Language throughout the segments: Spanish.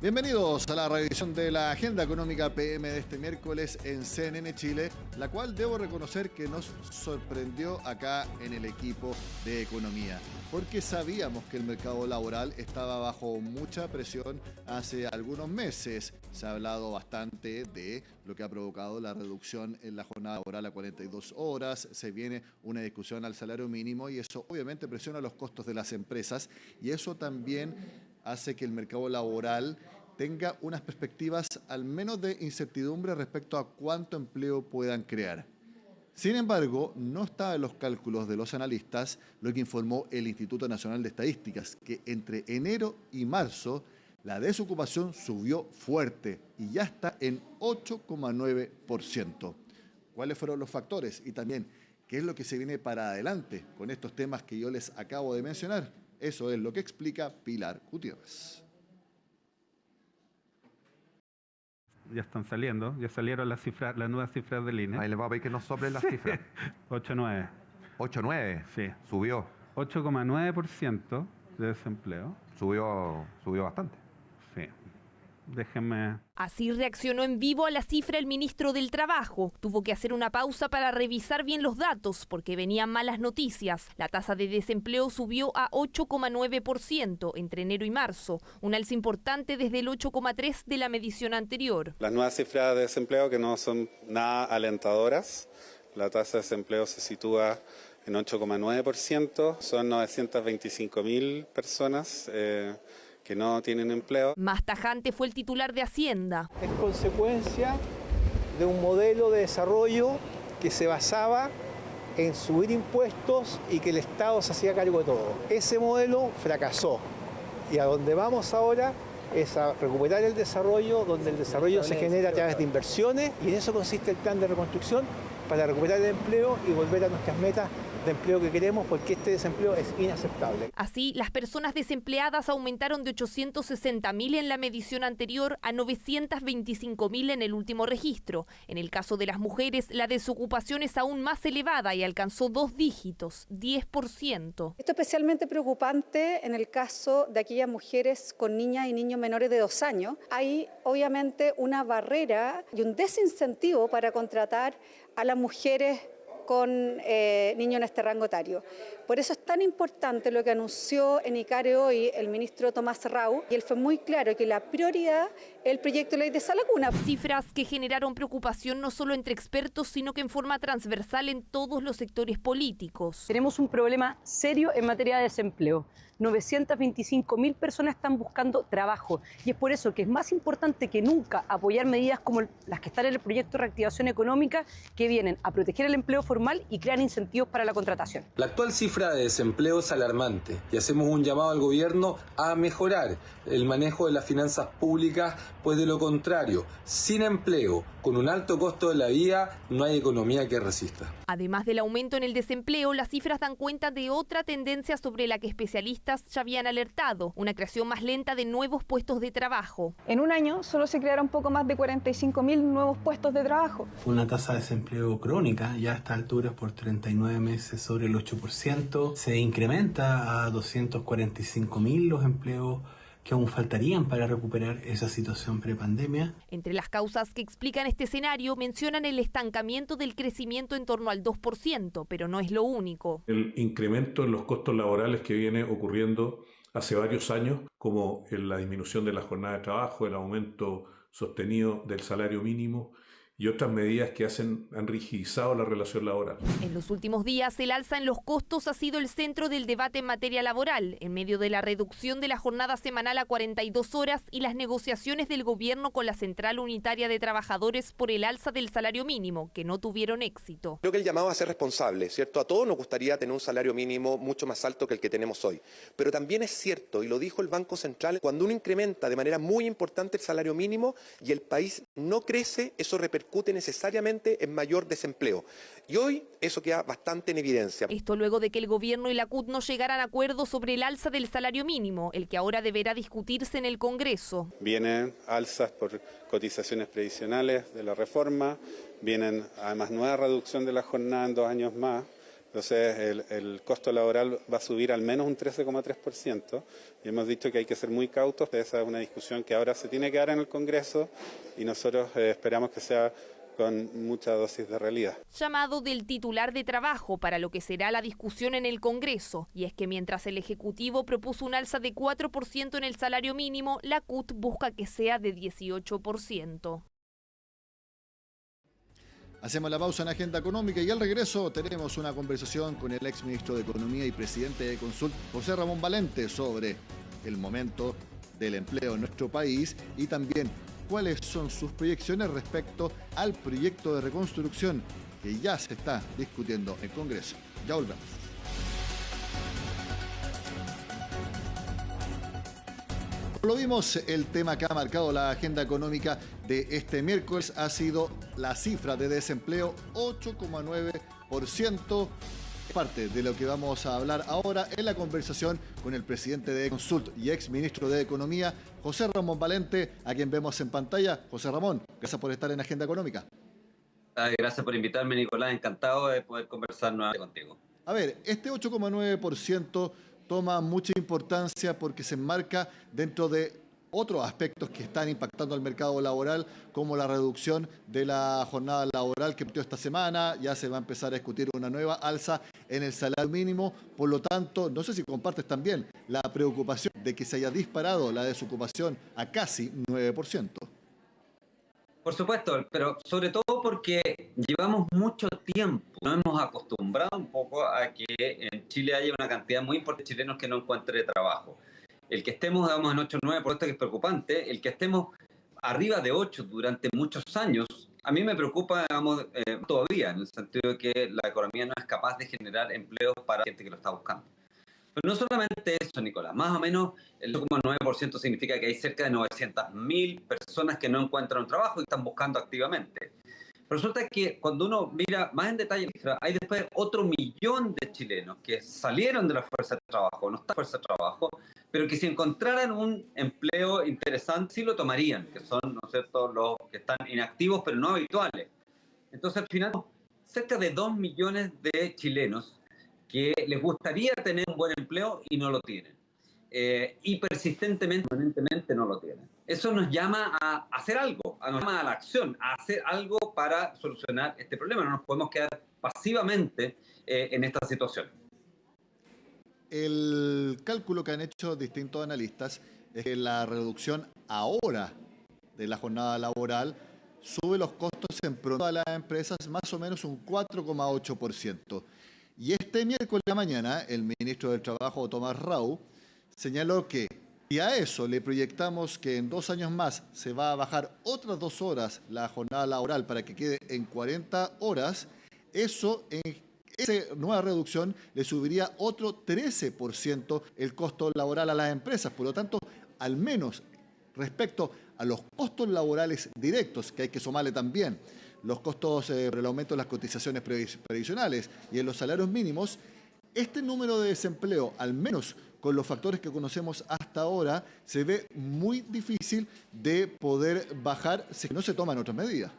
Bienvenidos a la revisión de la Agenda Económica PM de este miércoles en CNN Chile, la cual debo reconocer que nos sorprendió acá en el equipo de Economía, porque sabíamos que el mercado laboral estaba bajo mucha presión hace algunos meses. Se ha hablado bastante de lo que ha provocado la reducción en la jornada laboral a 42 horas, se viene una discusión al salario mínimo y eso obviamente presiona los costos de las empresas y eso también hace que el mercado laboral tenga unas perspectivas al menos de incertidumbre respecto a cuánto empleo puedan crear. Sin embargo, no está en los cálculos de los analistas lo que informó el Instituto Nacional de Estadísticas, que entre enero y marzo la desocupación subió fuerte y ya está en 8,9%. ¿Cuáles fueron los factores? Y también, ¿qué es lo que se viene para adelante con estos temas que yo les acabo de mencionar? Eso es lo que explica Pilar Gutiérrez. Ya están saliendo, ya salieron las cifras, las nuevas cifras del INE. Ahí les voy a pedir que nos soplen las cifras. 8,9. 8,9. Sí. Subió. 8,9% de desempleo. Subió bastante. Sí. Déjenme... Así reaccionó en vivo a la cifra el ministro del Trabajo. Tuvo que hacer una pausa para revisar bien los datos porque venían malas noticias. La tasa de desempleo subió a 8,9% entre enero y marzo, un alza importante desde el 8,3% de la medición anterior. Las nuevas cifras de desempleo que no son nada alentadoras. La tasa de desempleo se sitúa en 8,9%. Son 925.000 personas que no tienen empleo. Más tajante fue el titular de Hacienda. Es consecuencia de un modelo de desarrollo que se basaba en subir impuestos y que el Estado se hacía cargo de todo. Ese modelo fracasó y a donde vamos ahora es a recuperar el desarrollo, donde el desarrollo se genera a través de inversiones y en eso consiste el plan de reconstrucción para recuperar el empleo y volver a nuestras metas de empleo que queremos, porque este desempleo es inaceptable. Así, las personas desempleadas aumentaron de 860.000 en la medición anterior a 925.000 en el último registro. En el caso de las mujeres, la desocupación es aún más elevada y alcanzó 2 dígitos, 10%. Esto es especialmente preocupante en el caso de aquellas mujeres con niñas y niños menores de 2 años. Hay obviamente una barrera y un desincentivo para contratar a las mujeres con niños en este rango etario. Por eso es tan importante lo que anunció en ICARE hoy el ministro Tomás Rau, y él fue muy claro que la prioridad es el proyecto de ley de Sala Cuna. Cifras que generaron preocupación no solo entre expertos, sino que en forma transversal en todos los sectores políticos. Tenemos un problema serio en materia de desempleo. 925.000 personas están buscando trabajo y es por eso que es más importante que nunca apoyar medidas como las que están en el proyecto de reactivación económica, que vienen a proteger el empleo formal y crear incentivos para la contratación. La actual cifra de desempleo es alarmante y hacemos un llamado al gobierno a mejorar el manejo de las finanzas públicas, pues de lo contrario, sin empleo, con un alto costo de la vida, no hay economía que resista. Además del aumento en el desempleo, las cifras dan cuenta de otra tendencia sobre la que especialistas ya habían alertado, una creación más lenta de nuevos puestos de trabajo. En un año solo se crearon poco más de 45.000 nuevos puestos de trabajo. Una tasa de desempleo crónica, ya a esta altura por 39 meses sobre el 8%, se incrementa a 245.000 los empleos que aún faltarían para recuperar esa situación prepandemia. Entre las causas que explican este escenario mencionan el estancamiento del crecimiento en torno al 2%, pero no es lo único. El incremento en los costos laborales que viene ocurriendo hace varios años, como en la disminución de la jornada de trabajo, el aumento sostenido del salario mínimo y otras medidas que han rigidizado la relación laboral. En los últimos días, el alza en los costos ha sido el centro del debate en materia laboral, en medio de la reducción de la jornada semanal a 42 horas y las negociaciones del gobierno con la Central Unitaria de Trabajadores por el alza del salario mínimo, que no tuvieron éxito. Creo que el llamado a ser responsable, ¿cierto? A todos nos gustaría tener un salario mínimo mucho más alto que el que tenemos hoy. Pero también es cierto, y lo dijo el Banco Central, cuando uno incrementa de manera muy importante el salario mínimo y el país no crece, eso repercute necesariamente en mayor desempleo. Y hoy eso queda bastante en evidencia. Esto luego de que el gobierno y la CUT no llegaran a acuerdo sobre el alza del salario mínimo, el que ahora deberá discutirse en el Congreso. Vienen alzas por cotizaciones previsionales de la reforma, vienen además nueva reducción de la jornada en 2 años más, Entonces el costo laboral va a subir al menos un 13,3%. Y hemos dicho que hay que ser muy cautos. Esa es una discusión que ahora se tiene que dar en el Congreso y nosotros esperamos que sea con mucha dosis de realidad. Llamado del titular de Trabajo para lo que será la discusión en el Congreso. Y es que mientras el Ejecutivo propuso un alza de 4% en el salario mínimo, la CUT busca que sea de 18%. Hacemos la pausa en Agenda Económica y al regreso tenemos una conversación con el exministro de Economía y presidente de Consult, José Ramón Valente, sobre el momento del empleo en nuestro país y también cuáles son sus proyecciones respecto al proyecto de reconstrucción que ya se está discutiendo en Congreso. Ya volvemos. Lo vimos, el tema que ha marcado la agenda económica de este miércoles ha sido la cifra de desempleo, 8,9%. Parte de lo que vamos a hablar ahora en la conversación con el presidente de Consult y ex ministro de Economía, José Ramón Valente, a quien vemos en pantalla. José Ramón, gracias por estar en Agenda Económica. Gracias por invitarme, Nicolás. Encantado de poder conversar nuevamente contigo. A ver, este 8,9% toma mucha importancia porque se enmarca dentro de otros aspectos que están impactando al mercado laboral, como la reducción de la jornada laboral que partió esta semana. Ya se va a empezar a discutir una nueva alza en el salario mínimo. Por lo tanto, no sé si compartes también la preocupación de que se haya disparado la desocupación a casi 9%. Por supuesto, pero sobre todo porque llevamos mucho tiempo, nos hemos acostumbrado un poco a que en Chile haya una cantidad muy importante de chilenos que no encuentren trabajo. El que estemos, digamos, en 8 o 9%, que es preocupante, el que estemos arriba de 8 durante muchos años, a mí me preocupa, digamos, todavía, en el sentido de que la economía no es capaz de generar empleos para la gente que lo está buscando. Pero no solamente eso, Nicolás, más o menos el 8,9% significa que hay cerca de 900.000 personas que no encuentran un trabajo y están buscando activamente. Pero resulta que cuando uno mira más en detalle, hay después otro 1.000.000 de chilenos que salieron de la fuerza de trabajo, no están en la fuerza de trabajo, pero que si encontraran un empleo interesante sí lo tomarían, que son, ¿no es cierto?, los que están inactivos pero no habituales. Entonces al final, cerca de 2 millones de chilenos que les gustaría tener un buen empleo y no lo tienen. Y persistentemente, permanentemente no lo tienen. Eso nos llama a hacer algo, nos llama a la acción, a hacer algo para solucionar este problema. No nos podemos quedar pasivamente en esta situación. El cálculo que han hecho distintos analistas es que la reducción ahora de la jornada laboral sube los costos en promedio a las empresas más o menos un 4,8%. Y este miércoles de la mañana, el ministro del Trabajo, Tomás Rau, señaló que si a eso le proyectamos que en 2 años más se va a bajar otras 2 horas la jornada laboral para que quede en 40 horas, eso en esa nueva reducción le subiría otro 13% el costo laboral a las empresas. Por lo tanto, al menos respecto a los costos laborales directos, que hay que sumarle también los costos por el aumento de las cotizaciones previsionales y en los salarios mínimos, este número de desempleo, al menos con los factores que conocemos hasta ahora, se ve muy difícil de poder bajar si no se toman otras medidas.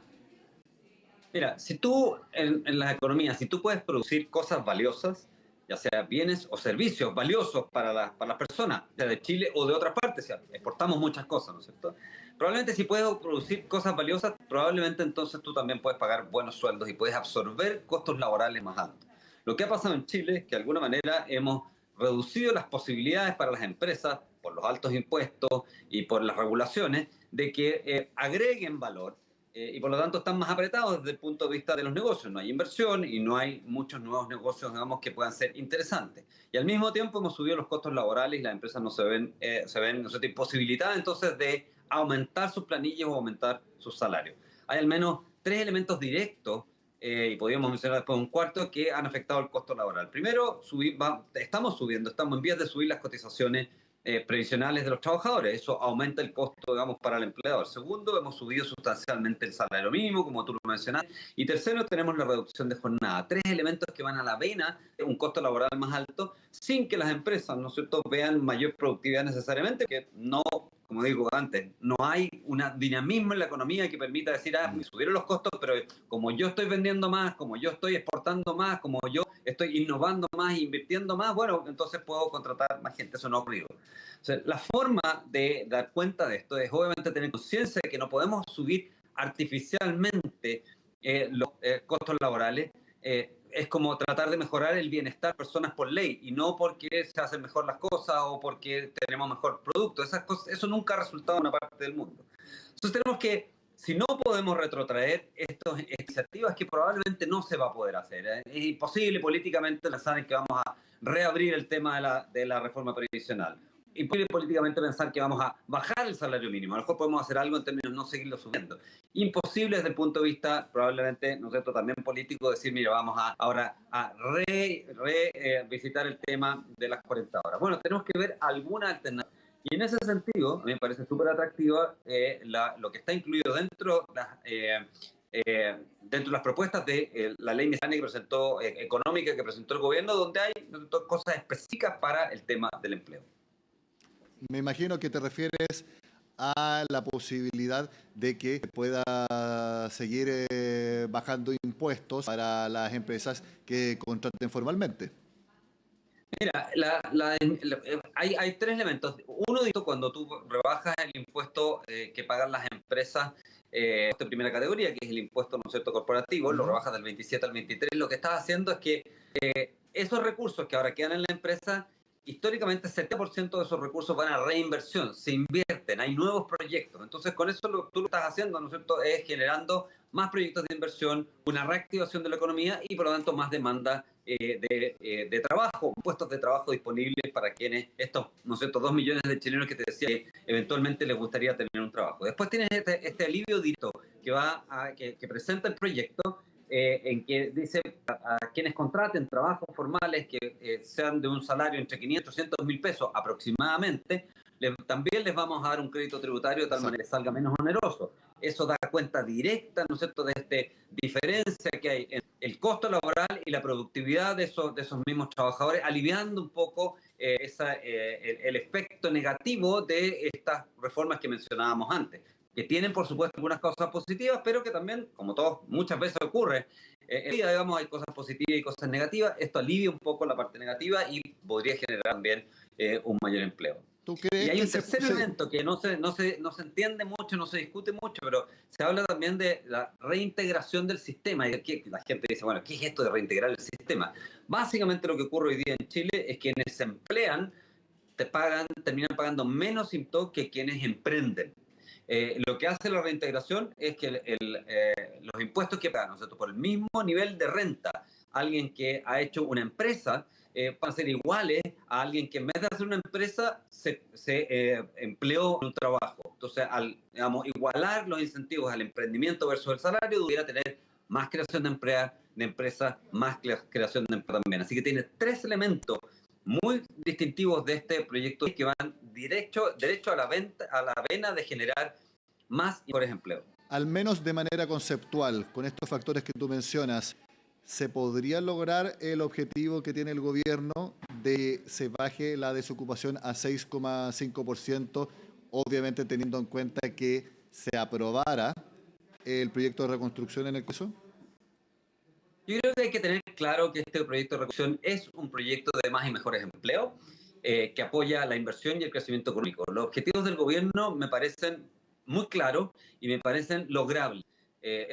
Mira, si tú en las economías, si tú puedes producir cosas valiosas, ya sea bienes o servicios valiosos para las personas, sea de Chile o de otras partes, o sea, exportamos muchas cosas, ¿no es cierto? Probablemente si puedes producir cosas valiosas, probablemente entonces tú también puedes pagar buenos sueldos y puedes absorber costos laborales más altos. Lo que ha pasado en Chile es que de alguna manera hemos reducido las posibilidades para las empresas, por los altos impuestos y por las regulaciones, de que agreguen valor y por lo tanto están más apretados desde el punto de vista de los negocios. No hay inversión y no hay muchos nuevos negocios, digamos, que puedan ser interesantes. Y al mismo tiempo hemos subido los costos laborales y las empresas no se ven no sé, imposibilitadas entonces de aumentar sus planillas o aumentar sus salarios. Hay al menos 3 elementos directos y podríamos mencionar después un cuarto, que han afectado el costo laboral. Primero, estamos en vías de subir las cotizaciones previsionales de los trabajadores. Eso aumenta el costo, digamos, para el empleador. Segundo, hemos subido sustancialmente el salario mínimo, como tú lo mencionaste. Y tercero, tenemos la reducción de jornada. 3 elementos que van a la vena de un costo laboral más alto, sin que las empresas, ¿no es cierto?, vean mayor productividad necesariamente, que no como digo antes, no hay un dinamismo en la economía que permita decir, me subieron los costos, pero como yo estoy vendiendo más, como yo estoy exportando más, como yo estoy innovando más, invirtiendo más, bueno, entonces puedo contratar más gente. Eso no ha ocurrido. O sea, la forma de dar cuenta de esto es obviamente tener conciencia de que no podemos subir artificialmente los costos laborales. Es como tratar de mejorar el bienestar de personas por ley y no porque se hacen mejor las cosas o porque tenemos mejor producto. Esas cosas, eso nunca ha resultado en una parte del mundo. Entonces tenemos que, si no podemos retrotraer estas iniciativas, que probablemente no se va a poder hacer. Es imposible políticamente pensar en que vamos a reabrir el tema de la reforma previsional. Imposible políticamente pensar que vamos a bajar el salario mínimo. A lo mejor podemos hacer algo en términos de no seguirlo subiendo. Imposible desde el punto de vista, probablemente, ¿no es cierto?, también político, decir, mira, vamos ahora a visitar el tema de las 40 horas. Bueno, tenemos que ver alguna alternativa. Y en ese sentido, a mí me parece súper atractiva lo que está incluido dentro de las propuestas de la ley miscelánea económica que presentó el gobierno, donde hay cosas específicas para el tema del empleo. Me imagino que te refieres a la posibilidad de que pueda seguir bajando impuestos para las empresas que contraten formalmente. Mira, hay tres elementos. Uno, cuando tú rebajas el impuesto que pagan las empresas de primera categoría, que es el impuesto, ¿no es cierto?, corporativo, lo rebajas del 27 al 23, lo que estás haciendo es que esos recursos que ahora quedan en la empresa, históricamente 70% de esos recursos van a reinversión, se invierten, hay nuevos proyectos. Entonces, con eso tú lo estás haciendo, ¿no es cierto?, es generando más proyectos de inversión, una reactivación de la economía y, por lo tanto, más demanda de trabajo, puestos de trabajo disponibles para quienes, estos, ¿no es cierto?, 2 millones de chilenos que te decía que eventualmente les gustaría tener un trabajo. Después tienes este alivio directo que presenta el proyecto, en que dice a quienes contraten trabajos formales que sean de un salario entre 500 y 200 mil pesos aproximadamente, también les vamos a dar un crédito tributario de tal manera que salga menos oneroso. Eso da cuenta directa, ¿no es cierto?, de esta diferencia que hay en el costo laboral y la productividad de esos mismos trabajadores, aliviando un poco el efecto negativo de estas reformas que mencionábamos antes, que tienen, por supuesto, algunas cosas positivas, pero que también, como todo muchas veces ocurre, digamos, hay cosas positivas y cosas negativas. Esto alivia un poco la parte negativa y podría generar también un mayor empleo. Y hay un tercer elemento que no se entiende mucho, no se discute mucho, pero se habla también de la reintegración del sistema. Y que la gente dice, bueno, ¿qué es esto de reintegrar el sistema? Básicamente lo que ocurre hoy día en Chile es que quienes se emplean terminan pagando menos impuestos que quienes emprenden. Lo que hace la reintegración es que los impuestos que pagan, ¿no es cierto?, por el mismo nivel de renta, alguien que ha hecho una empresa, van a ser iguales a alguien que en vez de hacer una empresa se empleó en un trabajo. Entonces, al igualar los incentivos al emprendimiento versus el salario, debería tener más creación de empresas, más creación de empleo también. Así que tiene tres elementos muy distintivos de este proyecto que van derecho a la vena de generar más y mejores empleos. Al menos de manera conceptual, con estos factores que tú mencionas, ¿se podría lograr el objetivo que tiene el gobierno de se baje la desocupación a 6,5%, obviamente teniendo en cuenta que se aprobara el proyecto de reconstrucción en el caso? Yo creo que hay que tener claro que este proyecto de reconstrucción es un proyecto de más y mejores empleos que apoya la inversión y el crecimiento económico. Los objetivos del gobierno me parecen muy claros y me parecen logrables.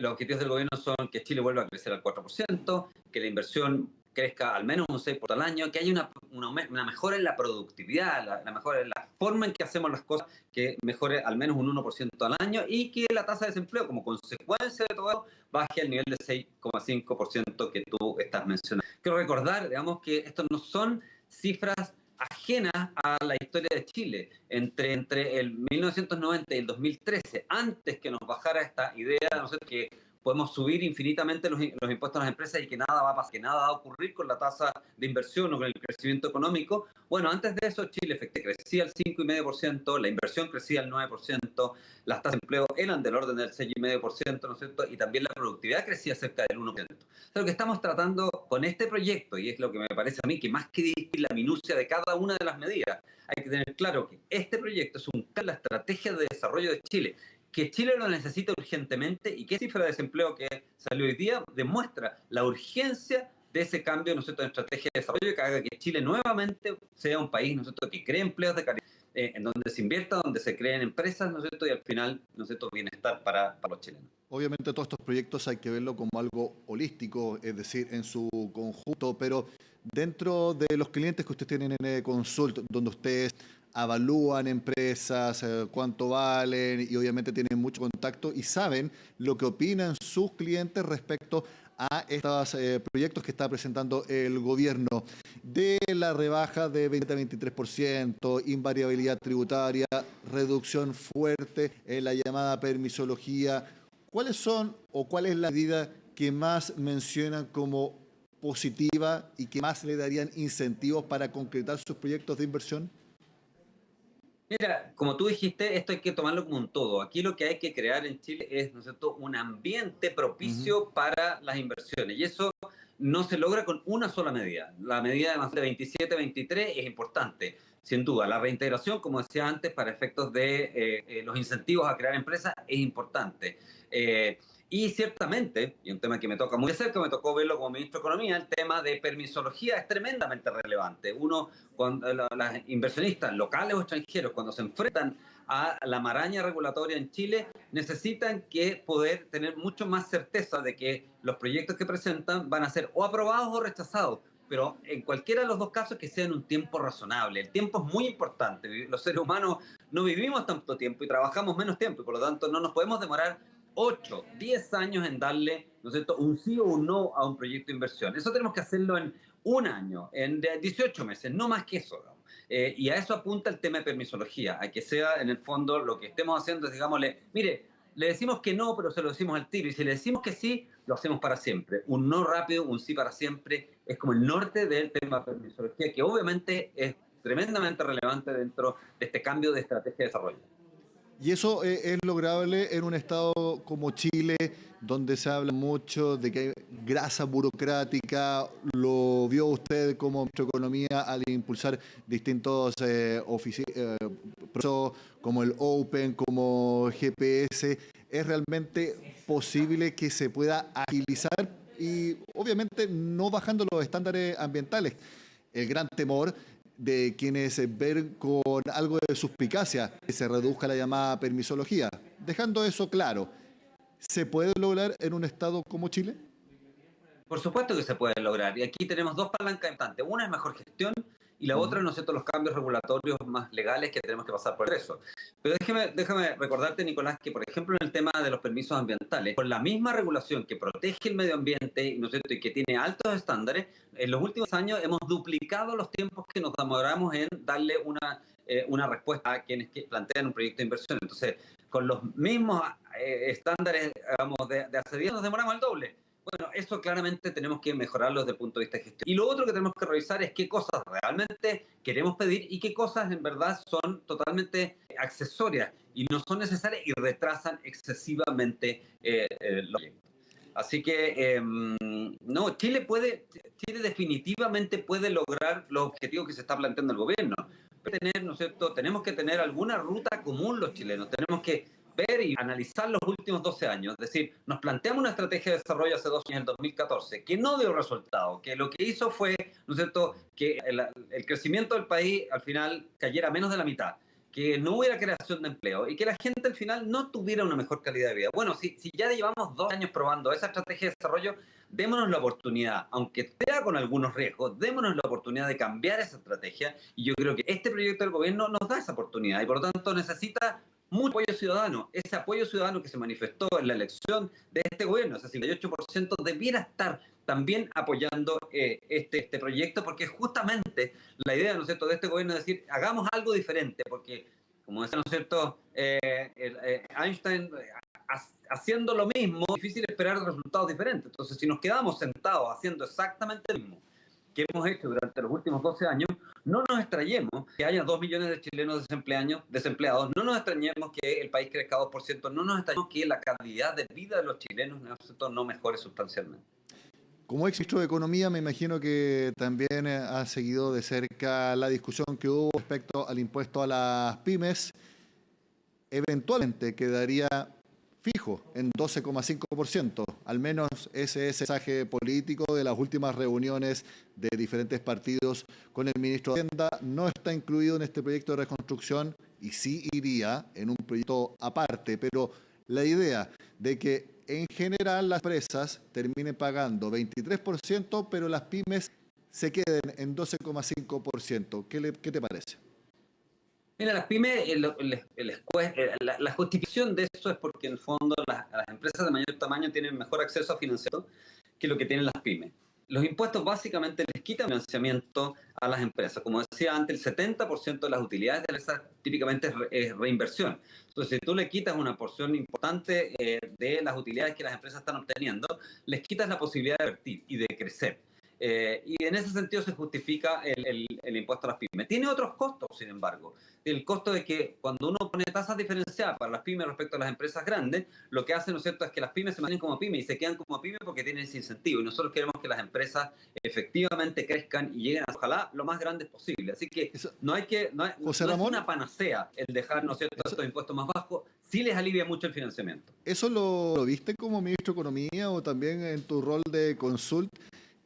Los objetivos del gobierno son que Chile vuelva a crecer al 4%, que la inversión crezca al menos un 6% al año, que haya una mejora en la productividad, la mejora en la forma en que hacemos las cosas, que mejore al menos un 1% al año y que la tasa de desempleo, como consecuencia de todo eso, baje al nivel de 6,5% que tú estás mencionando. Quiero recordar, digamos, que estos no son cifras ajenas a la historia de Chile. Entre el 1990 y el 2013, antes que nos bajara esta idea, no sé, que podemos subir infinitamente los impuestos a las empresas y que nada va a pasar, que nada va a ocurrir con la tasa de inversión o con el crecimiento económico. Bueno, antes de eso Chile efectivamente crecía al 5,5%, la inversión crecía al 9%, momento las tasas de empleo eran del orden del 6,5%, ¿no es cierto? Y también la productividad crecía cerca del 1%. O sea, lo que estamos tratando con este proyecto, y es lo que me parece a mí, que más que discutir la minucia de cada una de las medidas, hay que tener claro que este proyecto es un cambio en la estrategia de desarrollo de Chile, que Chile lo necesita urgentemente y que la cifra de desempleo que salió hoy día demuestra la urgencia de ese cambio, ¿no es cierto?, en estrategia de desarrollo, que haga que Chile nuevamente sea un país, ¿no es cierto?, que cree empleos de calidad, en donde se invierta, donde se creen empresas, ¿no es cierto?, y al final, ¿no es cierto?, bienestar para los chilenos. Obviamente todos estos proyectos hay que verlo como algo holístico, es decir, en su conjunto, pero dentro de los clientes que ustedes tienen en Consult, donde ustedes avalúan empresas, cuánto valen y obviamente tienen mucho contacto y saben lo que opinan sus clientes respecto a estos proyectos que está presentando el gobierno, de la rebaja de 20 a 23%, invariabilidad tributaria, reducción fuerte en la llamada permisología. ¿Cuáles son o cuál es la medida que más mencionan como positiva y que más le darían incentivos para concretar sus proyectos de inversión? Mira, como tú dijiste, esto hay que tomarlo como un todo. Aquí lo que hay que crear en Chile es, ¿no es cierto?, un ambiente propicio para las inversiones. Y eso no se logra con una sola medida. La medida de 27, 23 es importante, sin duda. La reintegración, como decía antes, para efectos de los incentivos a crear empresas es importante. Y ciertamente, y un tema que me toca muy de cerca, me tocó verlo como ministro de Economía, el tema de permisología es tremendamente relevante. Cuando los inversionistas locales o extranjeros, cuando se enfrentan a la maraña regulatoria en Chile, necesitan poder tener mucho más certeza de que los proyectos que presentan van a ser o aprobados o rechazados, pero en cualquiera de los dos casos que sea en un tiempo razonable. El tiempo es muy importante. Los seres humanos no vivimos tanto tiempo y trabajamos menos tiempo, y por lo tanto no nos podemos demorar 8, 10 años en darle, ¿no es cierto?, un sí o un no a un proyecto de inversión. Eso tenemos que hacerlo en un año, en 18 meses, no más que eso. Y a eso apunta el tema de permisología, a que sea en el fondo lo que estemos haciendo es, digámosle, mire, le decimos que no, pero se lo decimos al tiro, y si le decimos que sí, lo hacemos para siempre. Un no rápido, un sí para siempre, es como el norte del tema de permisología, que obviamente es tremendamente relevante dentro de este cambio de estrategia de desarrollo. Y eso es lograble en un estado como Chile, donde se habla mucho de que hay grasa burocrática. Lo vio usted como ministro de Economía al impulsar distintos procesos como el Open, como GPS. ¿Es realmente posible que se pueda agilizar y obviamente no bajando los estándares ambientales? El gran temor de quienes ven con algo de suspicacia que se reduzca la llamada permisología. Dejando eso claro, ¿se puede lograr en un estado como Chile? Por supuesto que se puede lograr. Y aquí tenemos dos palancas importantes. Una es mejor gestión y la otra, ¿no es cierto?, los cambios regulatorios más legales que tenemos que pasar por eso. Pero déjame recordarte, Nicolás, que por ejemplo en el tema de los permisos ambientales, con la misma regulación que protege el medio ambiente, ¿no es cierto?, y que tiene altos estándares, en los últimos años hemos duplicado los tiempos que nos demoramos en darle una respuesta a quienes plantean un proyecto de inversión. Entonces, con los mismos estándares, digamos, de hace días nos demoramos el doble. Bueno, eso claramente tenemos que mejorarlo desde el punto de vista de gestión. Y lo otro que tenemos que revisar es qué cosas realmente queremos pedir y qué cosas en verdad son totalmente accesorias y no son necesarias y retrasan excesivamente los proyectos. Así que, no, Chile definitivamente puede lograr los objetivos que se está planteando el gobierno. ¿No es cierto? Tenemos que tener alguna ruta común los chilenos, tenemos que ver y analizar los últimos 12 años. Es decir, nos planteamos una estrategia de desarrollo hace 2 años, en el 2014, que no dio resultado, que lo que hizo fue, ¿no es cierto?, que el crecimiento del país al final cayera menos de la mitad, que no hubiera creación de empleo y que la gente al final no tuviera una mejor calidad de vida. Bueno, si ya llevamos 2 años probando esa estrategia de desarrollo, démonos la oportunidad, aunque sea con algunos riesgos, démonos la oportunidad de cambiar esa estrategia, y yo creo que este proyecto del gobierno nos da esa oportunidad y por lo tanto necesita mucho apoyo ciudadano. Ese apoyo ciudadano que se manifestó en la elección de este gobierno, ese 58%, debiera estar también apoyando este proyecto, porque justamente la idea, ¿no es cierto?, de este gobierno es decir, hagamos algo diferente, porque, como decía, ¿no es cierto?, Einstein, haciendo lo mismo, es difícil esperar resultados diferentes. Entonces, si nos quedamos sentados haciendo exactamente lo mismo, que hemos hecho durante los últimos 12 años, no nos extrañemos que haya 2 millones de chilenos desempleados, no nos extrañemos que el país crezca 2%, no nos extrañemos que la calidad de vida de los chilenos no mejore sustancialmente. Como ex ministro de Economía, me imagino que también ha seguido de cerca la discusión que hubo respecto al impuesto a las pymes. Eventualmente quedaría fijo en 12,5%. Al menos ese es el mensaje político de las últimas reuniones de diferentes partidos con el ministro de Hacienda. No está incluido en este proyecto de reconstrucción y sí iría en un proyecto aparte, pero la idea de que en general las empresas terminen pagando 23%, pero las pymes se queden en 12,5%. ¿Qué te parece? Mira, las pymes, la justificación de eso es porque en el fondo las empresas de mayor tamaño tienen mejor acceso a financiamiento que lo que tienen las pymes. Los impuestos básicamente les quitan financiamiento a las empresas. Como decía antes, el 70% de las utilidades de las empresas típicamente es reinversión. Entonces, si tú le quitas una porción importante de las utilidades que las empresas están obteniendo, les quitas la posibilidad de invertir y de crecer. Y en ese sentido se justifica el impuesto a las pymes. Tiene otros costos, sin embargo. El costo de que cuando uno pone tasas diferenciadas para las pymes respecto a las empresas grandes, lo que hace, ¿no es cierto?, es que las pymes se mantienen como pymes y se quedan como pymes porque tienen ese incentivo. Y nosotros queremos que las empresas efectivamente crezcan y lleguen a, ojalá, lo más grandes posible. Así que no es una panacea el dejar, ¿no es cierto?, estos impuestos más bajos. Sí les alivia mucho el financiamiento. ¿Eso lo viste como ministro de Economía o también en tu rol de consult?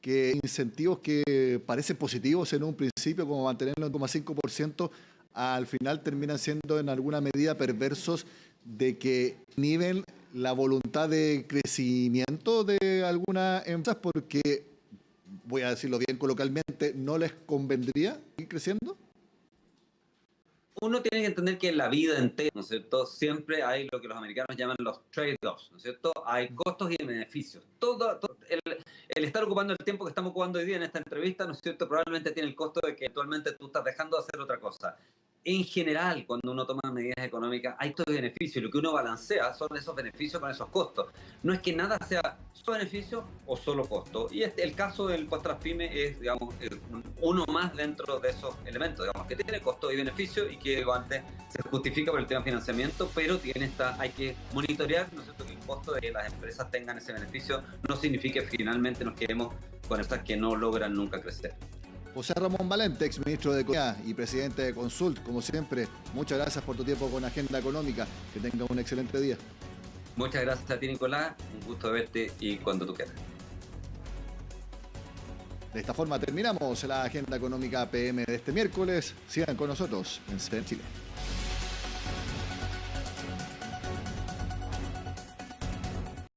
Que incentivos que parecen positivos en un principio, como mantenerlo en 0,5%, al final terminan siendo en alguna medida perversos de que inhiben la voluntad de crecimiento de algunas empresas porque, voy a decirlo bien coloquialmente, ¿no les convendría ir creciendo? Uno tiene que entender que en la vida entera, ¿no es cierto?, siempre hay lo que los americanos llaman los trade-offs, ¿no es cierto? Hay costos y beneficios. El estar ocupando el tiempo que estamos ocupando hoy día en esta entrevista, ¿no es cierto?, probablemente tiene el costo de que actualmente tú estás dejando de hacer otra cosa. En general, cuando uno toma medidas económicas, hay costos y beneficios. Lo que uno balancea son esos beneficios con esos costos. No es que nada sea solo beneficio o solo costo. Y el caso del impuesto a las pymes es, digamos, uno más dentro de esos elementos, digamos, que tiene costo y beneficio y que antes se justifica por el tema de financiamiento, pero hay que monitorear, ¿no es cierto?, que el costo de que las empresas tengan ese beneficio no significa que finalmente nos quedemos con estas que no logran nunca crecer. José Ramón Valente, ex ministro de Economía y presidente de Consult, como siempre, muchas gracias por tu tiempo con Agenda Económica. Que tengas un excelente día. Muchas gracias a ti, Nicolás. Un gusto verte y cuando tú quieras. De esta forma terminamos la Agenda Económica PM de este miércoles. Sigan con nosotros en CEN Chile.